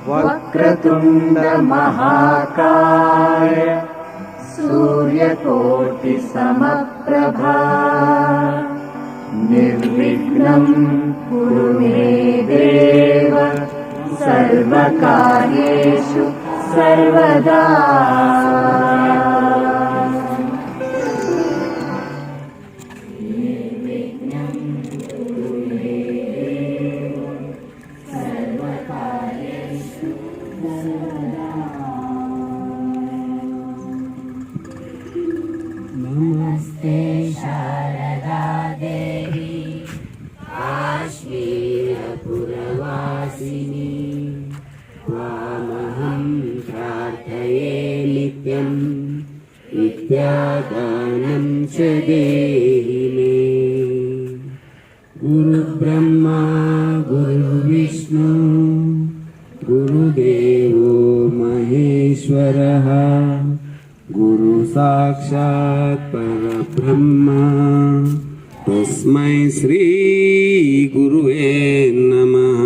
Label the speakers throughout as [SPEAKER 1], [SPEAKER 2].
[SPEAKER 1] वक्रतुंड महाकाय सूर्यकोटि समप्रभा निर्विघ्नं कुरु मे देव सर्वकार्येषु सर्वदा।
[SPEAKER 2] नमस्ते शारदा देवी काश्मीरपुरवासिनी त्वामहं प्रार्थये नित्यं विद्यादानं च देहि मे। गुरुब्रह्मा गुरुविष्णु गुरुदेवो महेश्वरः गुरु साक्षात् परब्रह्म तस्मै श्री गुरुवे नमः।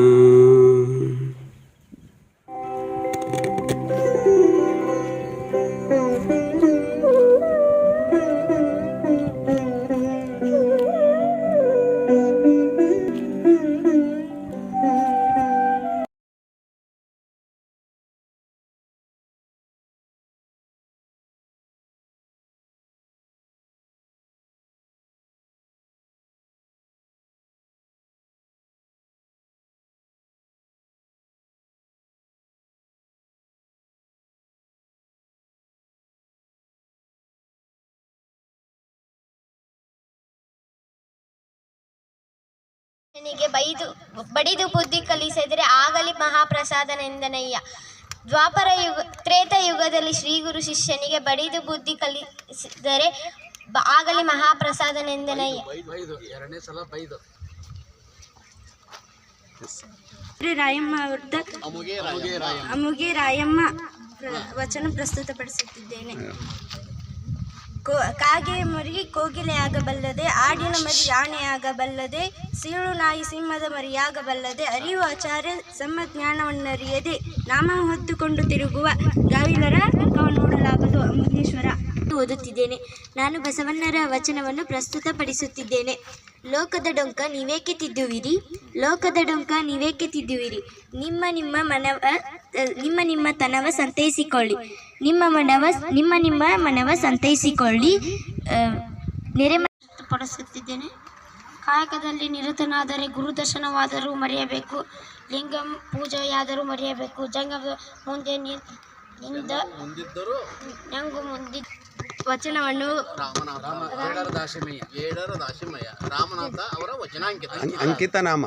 [SPEAKER 3] ಶಿಷ್ಯನಿಗೆ ಬಡಿದು ಬುದ್ಧಿ ಕಲಿಸಿದರೆ ಆಗಲಿ ಮಹಾಪ್ರಸಾದನೆಂದನಯ್ಯ. ತ್ರೇತಾಯುಗದಲ್ಲಿ ಶ್ರೀ ಗುರು ಶಿಷ್ಯನಿಗೆ ಬಡಿದು ಬುದ್ಧಿ ಕಲಿಸಿದರೆ ಆಗಲಿ ಮಹಾಪ್ರಸಾದನೆಂದನಯ್ಯ.
[SPEAKER 4] ರಾಯಮ್ಮ ಅವ್ರದ್ದು ಅಮುಗೆ ರಾಯಮ್ಮ ವಚನ ಪ್ರಸ್ತುತಪಡಿಸುತ್ತಿದ್ದೇನೆ. ಕಾಗೆ ಮರಿ ಕೋಗಿಲೆಯಾಗಬಲ್ಲದೆ, ಆಡಿನ ಮರಿ ಆಣೆಯಾಗಬಲ್ಲದೆ, ಸೀಳು ನಾಯಿ ಸಿಂಹದ ಮರಿಯಾಗಬಲ್ಲದೆ, ಅರಿವು ಆಚಾರ್ಯ ಜ್ಞಾನವನ್ನರಿಯದೆ ನಾಮ ಹೊತ್ತುಕೊಂಡು ತಿರುಗುವ ಗಾವಿಲರ ಮುಖವನ್ನು ನೋಡಲಾಗದು. ಅಮುಗೇಶ್ವರ ಓದುತ್ತಿದ್ದೇನೆ. ನಾನು ಬಸವಣ್ಣರ ವಚನವನ್ನು ಪ್ರಸ್ತುತಪಡಿಸುತ್ತಿದ್ದೇನೆ. ಲೋಕದ ಡೊಂಕ ನೀವೇಕೆ ತಿದ್ದುವಿರಿ, ಲೋಕದ ಡೊಂಕ ನೀವೇಕೆ ತಿದ್ದುವಿರಿ, ನಿಮ್ಮ ನಿಮ್ಮ ತನವ ಸಂತೈಸಿಕೊಳ್ಳಿ, ನಿಮ್ಮ ಮನವ ಸಂತೈಸಿಕೊಳ್ಳಿ. ಪಡಿಸುತ್ತಿದ್ದೇನೆ. ಕಾಯಕದಲ್ಲಿ ನಿರತನಾದರೆ ಗುರುದರ್ಶನವಾದರೂ ಮರೆಯಬೇಕು, ಲಿಂಗ ಪೂಜೆಯಾದರೂ ಮರೆಯಬೇಕು. ಜಂಗದ ಮುಂದೆ ವಚನವನ್ನು
[SPEAKER 5] ರಾಮನಾಥ ಅವರ
[SPEAKER 6] ಅಂಕಿತ ನಾಮ.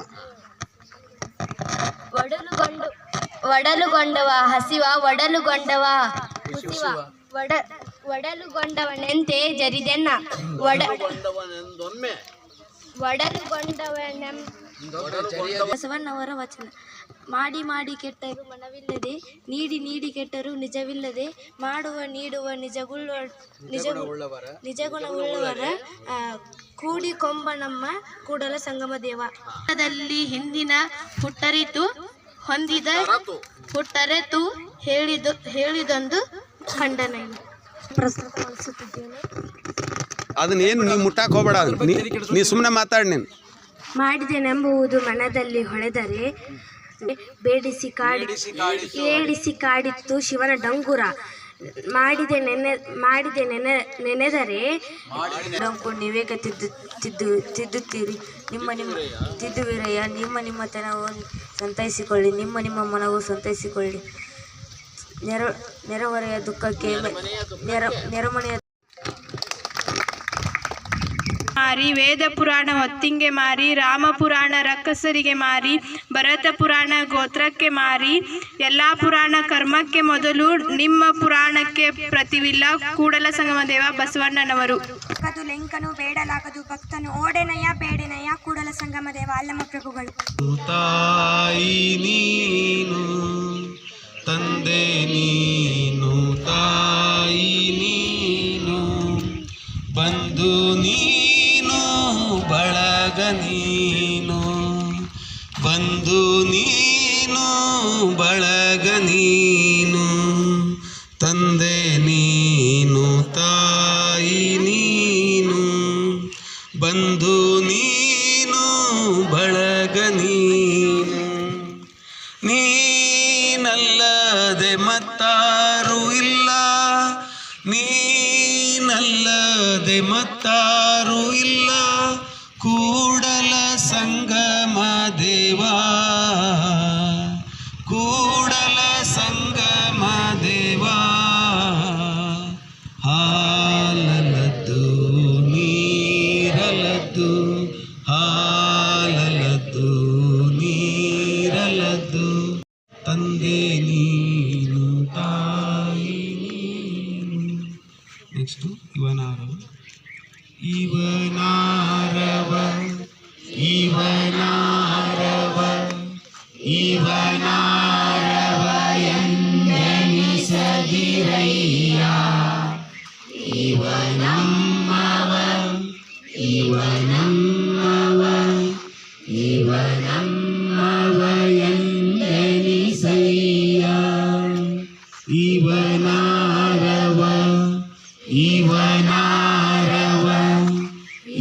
[SPEAKER 3] ಒಡಲುಗೊಂಡವ ಹಸಿವ, ಒಡಲುಗೊಂಡವ ಹುಸಿವ, ಒಡಲುಗೊಂಡವನೆಂತೆ ಜರಿದೆನ್ನ, ಬಸವಣ್ಣವರ ವಚನ. ಮಾಡಿ ಮಾಡಿ ಕೆಟ್ಟರು ಮನವಿಲ್ಲದೆ, ನೀಡಿ ನೀಡಿ ಕೆಟ್ಟರು ನಿಜವಿಲ್ಲದೆ, ಮಾಡುವ ನೀಡುವ ನಿಜಗುಣವುಳ್ಳವರ ಕೂಡಿ ಕೊಂಬ ನಮ್ಮ ಕೂಡಲ ಸಂಗಮ ದೇವ. ಹಿಂದಿನ ಹುಟ್ಟರೆತು ಹೇಳಿದೊಂದು ಖಂಡನೆ ಪ್ರಸ್ತುತಪಡಿಸುತ್ತಿದ್ದೇನೆ.
[SPEAKER 6] ಅದನ್ನೇನು ನೀವು ಮುಟ್ಟಾಕ್ ಹೋಗ್ಬೇಡ, ನೀ ಸುಮ್ಮನೆ ಮಾತಾಡಿ. ನೀನು
[SPEAKER 4] ಮಾಡಿದೆನೆಂಬುದು ಮನದಲ್ಲಿ ಹೊಳೆದರೆ, ಏಡಿಸಿ ಕಾಡಿತ್ತು ಶಿವನ ಡಂಗುರ. ಮಾಡಿದೆ ನೆನೆದರೆ ಡೊಂಕು ನೀವೇಕೆ ತಿದ್ದುತ್ತೀರಿ, ತಿದ್ದುವಿರಯ್ಯ. ನಿಮ್ಮ ತನವನ್ನು ಸಂತೈಸಿಕೊಳ್ಳಿ, ನಿಮ್ಮ ಮನವು ಸಂತೈಸಿಕೊಳ್ಳಿ. ನೆರೆಹೊರೆಯ ದುಃಖಕ್ಕೆ ನೆರೆಮನೆಯ
[SPEAKER 7] ಮಾರಿ, ವೇದ ಪುರಾಣ ಹೊತ್ತಿಂಗೆ ಮಾರಿ, ರಾಮ ಪುರಾಣ ರಕ್ಕಸರಿಗೆ ಮಾರಿ, ಭರತ ಪುರಾಣ ಗೋತ್ರಕ್ಕೆ ಮಾರಿ, ಎಲ್ಲ ಪುರಾಣ ಕರ್ಮಕ್ಕೆ ಮೊದಲು ನಿಮ್ಮ ಪುರಾಣಕ್ಕೆ ಪ್ರತಿವಿಲ್ಲ. ಕೂಡಲ ಸಂಗಮ ದೇವ ಬಸವಣ್ಣನವರು.
[SPEAKER 4] ಲೆಂಕನು ಬೇಡಲಾಗದು ಭಕ್ತನು ಓಡೆನಯ್ಯ ಬೇಡೆನಯ್ಯ. ಕೂಡಲ ಸಂಗಮ ದೇವ ಅಲ್ಲಮ್ಮ ಪ್ರಭುಗಳು.
[SPEAKER 8] ತಾಯಿ ನೀನು, ತಂದೆ ನೀನು, ತಾಯಿ ನೀನು, ಬಂಧು ನೀನು, ಬಳಗ ಬಳಗ ನೀನು, ಬಂಧು ನೀನು ಬಳಗ ನೀನು, ತಂದೆ ನೀನು ತಾಯಿ ನೀನು, ಬಂಧು ನೀನು ಬಳಗ ನೀನು, ನೀನಲ್ಲದೆ ಮತ್ತಾರು ಇಲ್ಲ, ನೀನಲ್ಲದೆ ಮತ್ತಾರು ಇಲ್ಲ, ಕೂಡಲ ಸಂಗಮ ದೇವಾ, ಕೂಡಲ ಸಂಗಮ ದೇವಾ, ಹಾಲಲದ್ದು ನೀರಲದ್ದು, ಹಾಲಲದ್ದು ನೀರಲದ್ದು, ತಂದೆ ನೀನು ತಾಯಿ ನೀನು. ನೆಕ್ಸ್ಟು ಇವನಾರವ, ಇವನಾರವ ಇವನಾರವ ಇವನಾರವ ಎಂದೆನಿಸದಿರಯ್ಯ, ಇವನಮ್ಮವ ಇವನಮ್ಮವ ಇವನಮ್ಮವ ಎಂದೆನಿಸಯ್ಯ, ಇವನಾರವ ಇವನಾರವ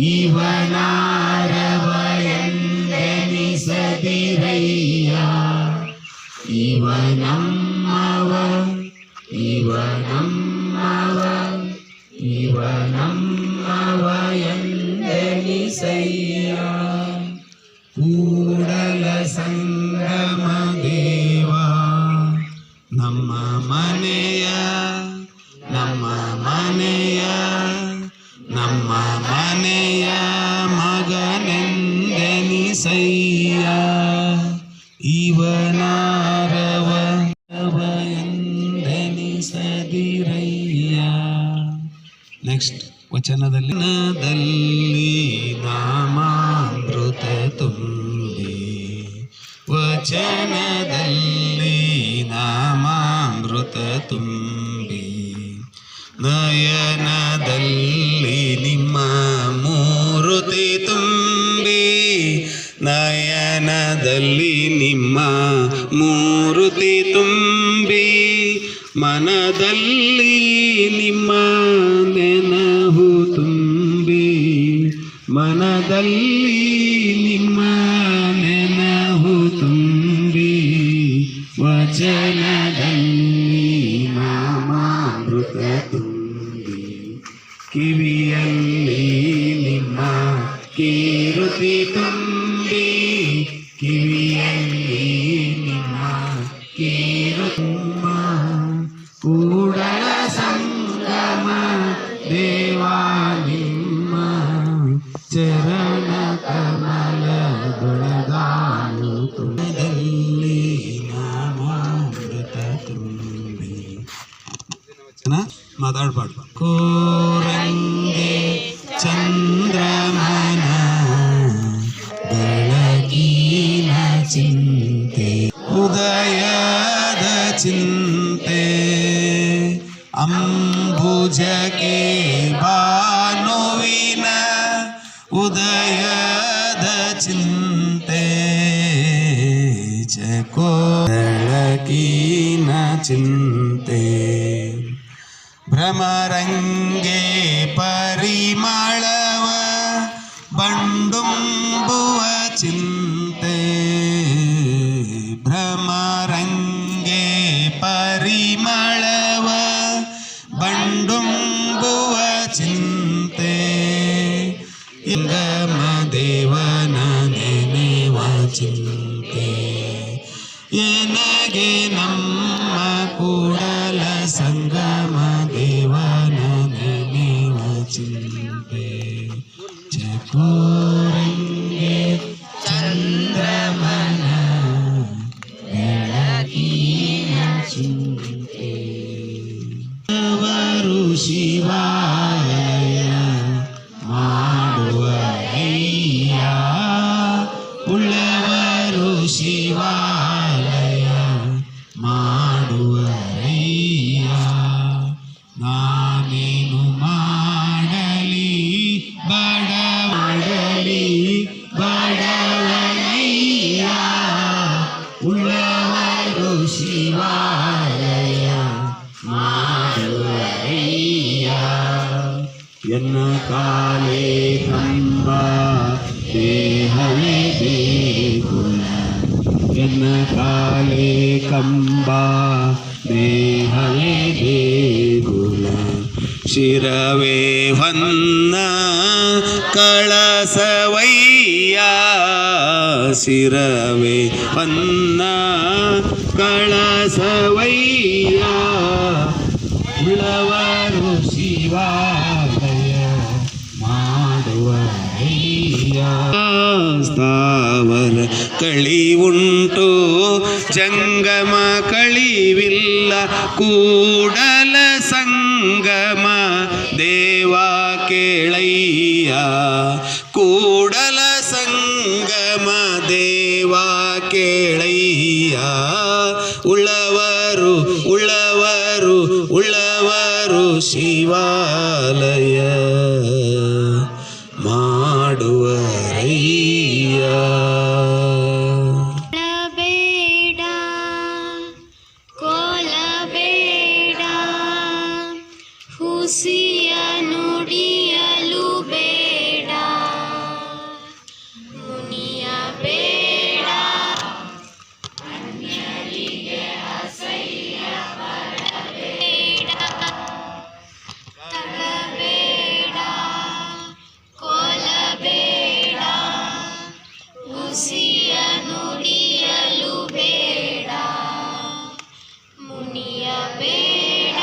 [SPEAKER 8] ಇವನಾರವ ಎಂದೆನಿಸದಿರಯ್ಯ, ಇವನಮ್ಮವ ಇವನಮ್ಮವ ಇವನಮ್ಮವ ಎಂದೆನಿಸಯ್ಯ, ಕೂಡಲ ಸಂಗಮ ದೇವಾ, ನಮ್ಮ ಮನೆಯ ನಮ್ಮ ಮನೆಯ ನಮ್ಮ ಮನೆಯ ಮಗನೆಂದೆನಿಸಯ್ಯ, ಇವನಾರವ ಎಂದೆನಿಸದಿರಯ್ಯ. ನೆಕ್ಸ್ಟ್ ವಚನದಲ್ಲಿ ನಾಮಾಮೃತ ತುಂಬಿ, ವಚನದಲ್ಲಿ ನಾಮಾಮೃತ ತುಂಬಿ, ನಯನದಲ್ಲಿ ನಿಮ್ಮ ಮೂರುತಿ ತುಂಬಿ, ನಯನದಲ್ಲಿ ನಿಮ್ಮ ಮೂರುತಿ ತುಂಬಿ, ಮನದಲ್ಲಿ ನಿಮ್ಮ ನೆನಹು ತುಂಬಿ, ಮನದಲ್ಲಿ ನಿಮ್ಮ ನೆನಹು ತುಂಬಿ, ವಚನದಲ್ಲಿ ನಾಮಾಮೃತ ತುಂಬಿ, ಕಿವಿಯಲ್ಲಿ ನಿಮ್ಮ ಕೀರುತಿ ತುಂಬಿ, ಕಿವಿಯಲ್ಲಿ ನಿಮ್ಮ ಕೀರುತಿ, ಕೂಡಲ ಸಂಗಮ ದೇವಾ ನಿಮ್ಮ ಚರಣ ಕಮಲದೊಳಗಾನು ತುಳದಲ್ಲಿ ನಾಮಾಮೃತ ತುಂಬಿ. ಮಾತಾಡ್ಬಾರ್ದು. ಕೋರಂಗೆ ಚಂದ್ರಮನ ಬೆಳಗಿನ ಚಿಂತೆ, ಉದಯದ ಚಿಂತೆ, ಅಂಬುಜಕ್ಕೆ ಭಾನುವಿನ ಉದಯದ ಚಿಂತೆ, ಚಕೋ ಬೆಳಕಿನ ಚಿಂತೆ, ಭ್ರಮರಂಗೆ ಪರಿಮಳವ ಬಂಡುಂಬುವ ಚಿಂತೆ, ಭ್ರಮರಂಗೆ ಪರಿಮಳವ ಬಂಡುಂಬುವ ಚಿಂತೆ, ಇಂಗಮ ದೇವನ ನೆನೆವ ಚಿಂತೆ, ಎನಗೆ ನಮ್ಮ ಕೂಡಲ ಸಂಗಮ ದೇವನ ನೆನೆವ ಚಿಂತೆ, ಚಕೋರಂಗೆ ಚಂದ್ರಮನ ಬೆಳಗಿನ ಚಿಂತೆ, ಅವರು ಶಿವಾಲಯ ಮಾಡುವರಯ್ಯ, ಉಳ್ಳವರು ಶಿವಾಲಯ ಮಾಡುವರಯ್ಯ, ನಾನೇನು ಮಾಡಲಿ ಬಡ ಮಾಡಲಿ
[SPEAKER 2] ಕಾಲೇ ಕಂಬ ದೇಹವೇ ದೇಗುಲ ಎನ್ನ ಕಾಲೇ ಕಂಬ ದೇಹವೇ ದೇಗುಲ ಶಿರವೇ ಹೊನ್ನ ಕಳಸವಯ್ಯ ಶಿರವೇ ಹೊನ್ನ ಕಳಸವಯ್ಯ ಉಳವರು ಶಿವಾಲಯ ಮಾಡುವಯ್ಯ ಸ್ಥಾವರ ಕಳಿವುಂಟು ಜಂಗಮ ಕಳಿವಿಲ್ಲ ಕೂಡಲ ಸಂಗಮ ದೇವ ಕೇಳಯ್ಯ ಕೂಡಲ ಸಂಗಮ ದೇವ ಕೇಳಯ್ಯ ಉಳವರು ಉಳವರು ಉಳವರು ಶಿವಾಲಯ ಮಾಡುವರಯ್ಯ
[SPEAKER 3] ಬೇಡ ಕೋಲಬೇಡ ಹುಸಿಯ ನುಡಿಯಲು ಬೇಡ ಮುನಿಯ ಬೇಡ ಅನ್ಯರಿಗೆ ಅಸಹ್ಯ ಪಡಬೇಡ ತಗಬೇಡ ಕೋಲಬೇಡ ಹುಸಿಯ ನುಡಿಯಲು ಬೇಡ ಮುನಿಯ ಬೇಡ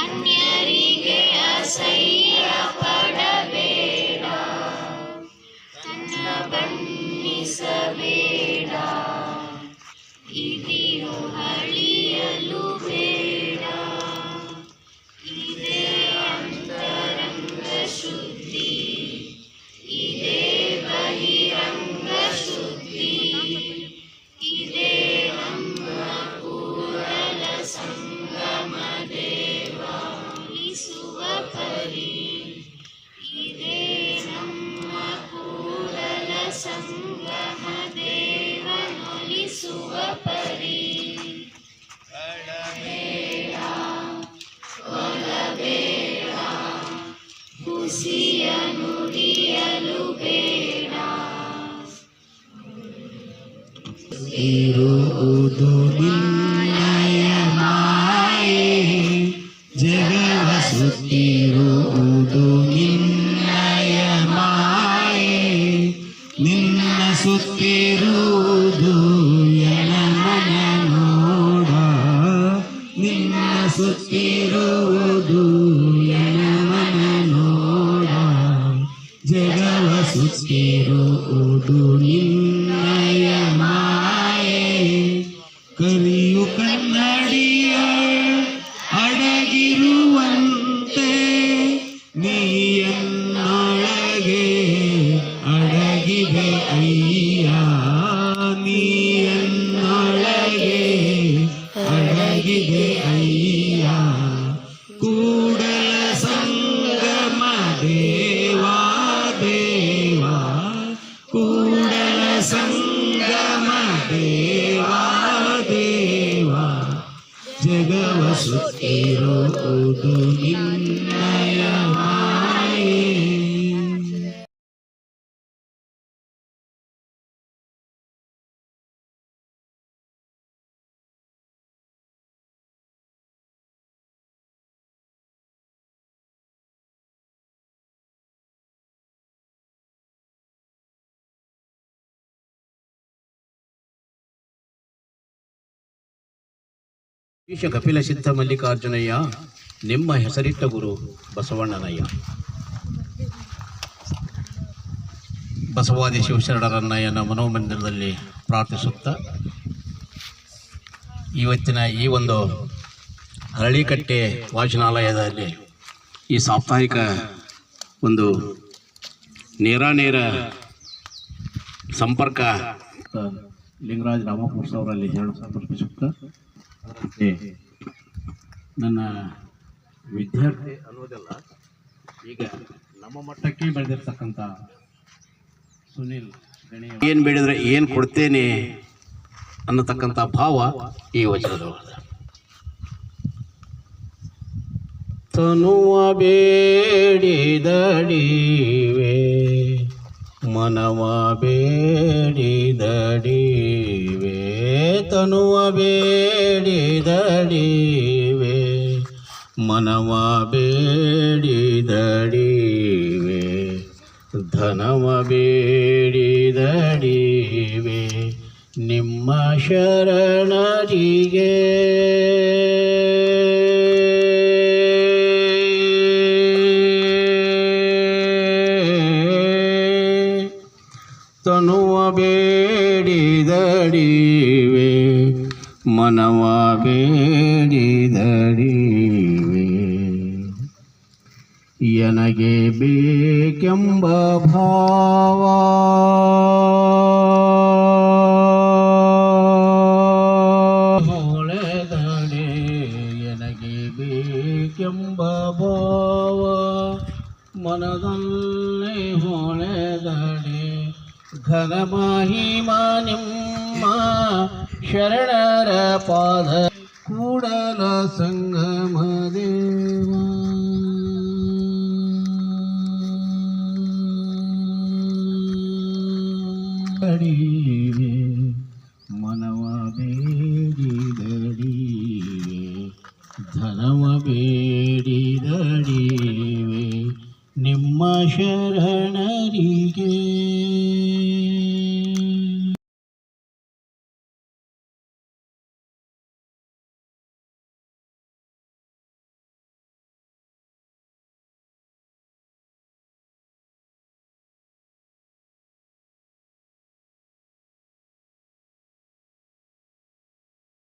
[SPEAKER 3] ಅನ್ಯರಿಗೆ ಅಸಹ್ಯ ಪಡಬೇಡ ತನ್ನ ಬಣ್ಣಿಸಬೇಡ ಇದಿರು ಅಳಿಯಲು ಬೇಡ ಇದೇ ಅಂತರಂಗ ಶುದ್ಧಿ ಇದೇ ಬಹಿರಂಗ ಶುದ್ಧಿ ಇದೇ ನಮ್ಮ ಕೂಡಲ ಸಂಗಮ ದೇವ ಒಲಿಸುವ ಪರಿ ಇದೇ ನಮ್ಮ ಕೂಡಲ ಸಂಗಮ ದೇವ ಒಲಿಸುವ ಪರಿ ಕಳಬೇಡ ಕೊಲಬೇಡ ಹುಸಿಯ ನುಡಿಯಲು ಬೇಡ
[SPEAKER 2] ಇರುವುದು ನಿನ್ನಯ ಮಾಯೆ ಜಗವ ಸುತ್ತಿರುವುದು ನಿನ್ನಯ ಮಾಯೆ ನಿನ್ನ ಸುತ್ತಿರುವುದು ಎನಮನ ನೋಡ ನಿನ್ನ ಸುತ್ತಿರುವುದು ಎನಮನ ನೋಡ ಜಗವ ಸುತ್ತಿರುವುದು ನಿನ್ನಯ ಮಾಯೆ ಕಲಿಯು ಕನ್ನಡಿಯ ಅಡಗಿರುವಂತೆ ನೀಯನ್ನೊಳಗೆ ಅಡಗಿದೆ ಅಯ್ಯ ನೀಯನ್ನೊಳಗೆ ಅಡಗಿದೆ ಅಯ್ಯ ಕೂಡಲ ಸಂಗಮ ದೇವಾ ದೇವಾ ಕೂಡಲ ಸಂಗಮ ದೇವಾ ದೇವಾ ಜಗವ ಸುತ್ತಿರುವುದು ನಿನ್ನಯ ಮಾಯೆ
[SPEAKER 5] ಈಶ ಕಪಿಲ ಸಿದ್ಧ ಮಲ್ಲಿಕಾರ್ಜುನಯ್ಯ ನಿಮ್ಮ ಹೆಸರಿಟ್ಟ ಗುರು ಬಸವಣ್ಣನಯ್ಯ ಬಸವಾದಿ ಶಿವಶರಣರನ್ನಯ್ಯನ ಮನೋಮಂದಿರದಲ್ಲಿ ಪ್ರಾರ್ಥಿಸುತ್ತಾ ಇವತ್ತಿನ ಈ ಒಂದು ಹರಳಿಕಟ್ಟೆ ವಾಚನಾಲಯದಲ್ಲಿ ಈ ಸಾಪ್ತಾಹಿಕ ಒಂದು ನೇರ ಸಂಪರ್ಕ ಲಿಂಗರಾಜ ರಾಮಪುರ ಅವರಲ್ಲಿ ಹೇಳಲು ಸಮರ್ಪಿಸುತ್ತಾ ನನ್ನ ವಿದ್ಯಾರ್ಥಿ ಅನ್ನೋದಲ್ಲ ಈಗ ನಮ್ಮ ಮಟ್ಟಕ್ಕೆ ಬೆಳೆದಿರ್ತಕ್ಕಂಥ ಸುನಿಲ್ ಏನು ಬೇಡಿದ್ರೆ ಏನು ಕೊಡ್ತೇನೆ ಅನ್ನತಕ್ಕಂಥ ಭಾವ ಈ ವಚನದೊಳಗೆ ತನುವ ಬೇಡಿದಡಿವೆ ಮನವ ಬೇಡಿದಡಿವೆ ತನುವ ಬೇಡಿದಡಿವೆ ಮನವ ಬೇಡಿದಡಿವೆ ಧನವ ಬೇಡಿದಡಿವೆ ನಿಮ್ಮ ಶರಣರಿಗೆ ತನುವ ಬೇಡಿದಡಿವೆ ಮನವ ಬೇಡಿದಡಿವೆ ಎನಗೆ ಬೇಕೆಂಬ ಭಾವ ಹೊಳೆದಡೆ ಎನಗೆ ಬೇಕೆಂಬ ಭಾವ ಮನದಲ್ಲೇ ಹೊಳೆದಡೆ ಘನ ಮಹಿಮ ನಿಮ್ಮ ಶರಣರ ಪಾದ ಕೂಡಲ ಸಂಗಮ ದೇವ ಅಡಿವೆ ಮನವ ಬೇಡಿದಡಿವೆ ಧನವ ಬೇಡಿದಡಿವೆ ನಿಮ್ಮ ಶರಣರಿಗೆ